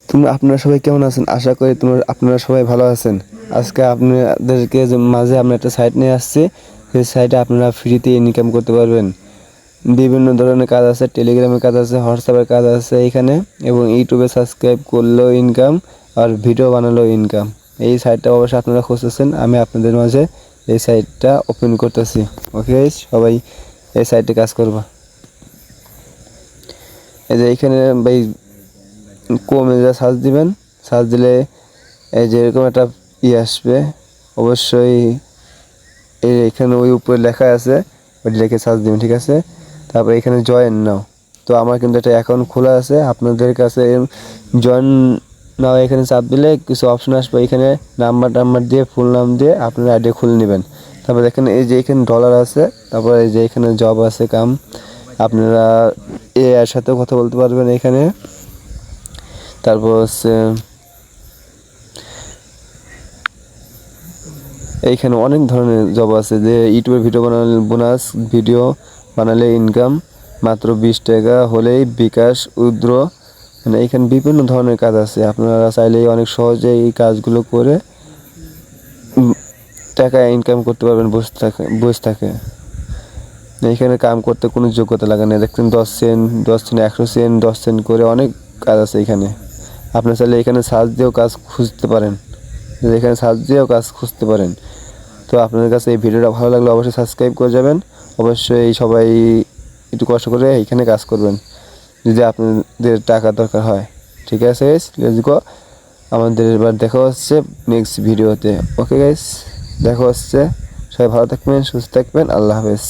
আপনারা সবাই কেমন আছেন? আশা করি আপনারা সবাই ভালো আছেন। আজকে আপনাদেরকে মাঝে আমরা একটা সাইট নিয়ে আসছি। সেই সাইটে আপনারা ফ্রিতে ইনকাম করতে পারবেন। বিভিন্ন ধরনের কাজ আছে, টেলিগ্রামের কাজ আছে, হোয়াটসঅ্যাপের কাজ আছে এখানে, এবং ইউটিউবে সাবস্ক্রাইব করলেও ইনকাম, আর ভিডিও বানালেও ইনকাম। এই সাইটটা অবশ্যই আপনারা খুঁজতেছেন, আমি আপনাদের মাঝে এই সাইটটা ওপেন করতেছি। ওকে, সবাই এই সাইটে কাজ করবা। এই যে এইখানে ভাই কমে যা সার্চ দিবেন, সার্চ দিলে এই যে এরকম একটা আসবে। অবশ্যই এখানে ওই উপরে লেখা আছে, ওইটা লিখে সার্চ দিবেন, ঠিক আছে? তারপর এখানে জয়েন নাও। তো আমার কিন্তু একটা অ্যাকাউন্ট খোলা আছে, আপনাদের কাছে জয়েন নাও এখানে চাপ দিলে কিছু অপশন আসবে। এখানে নাম্বার দিয়ে ফুল নাম দিয়ে আপনার আইডি খুলে নেবেন। তারপর দেখেন এই যে এখানে ডলার আছে, তারপর এই যে এখানে জব আছে, কাম। আপনারা এর সাথেও কথা বলতে পারবেন এখানে। তারপর হচ্ছে এইখানে অনেক ধরনের জব আছে, যে ইউটিউবে ভিডিও বানালে বোনাস, ভিডিও বানালে ইনকাম, মাত্র 20 টাকা হলেই বিকাশ উইথড্র। মানে এইখানে বিভিন্ন ধরনের কাজ আছে, আপনারা চাইলেই অনেক সহজে এই কাজগুলো করে টাকা ইনকাম করতে পারবেন বসে থাকে। এইখানে কাম করতে কোনো যোগ্যতা লাগে না। দেখছেন 10 সেন্ট, 100 সেন্ট, 10 সেন্ট করে অনেক কাজ আছে এখানে। আপনার চাইলে এখানে সার্চ দিয়েও কাজ খুঁজতে পারেন, এখানে সার্চ দিয়েও কাজ খুঁজতে পারেন। তো আপনাদের কাছে এই ভিডিওটা ভালো লাগলে অবশ্যই সাবস্ক্রাইব করে যাবেন। অবশ্যই সবাই একটু কষ্ট করে এইখানে কাজ করবেন যদি আপনাদের টাকা দরকার হয়। ঠিক আছে গাইস, লেটস গো। আমাদের এবার দেখা হচ্ছে নেক্সট ভিডিওতে। ওকে গাইস, দেখা হচ্ছে। সবাই ভালো থাকবেন, সুস্থ থাকবেন। আল্লাহ হাফেজ।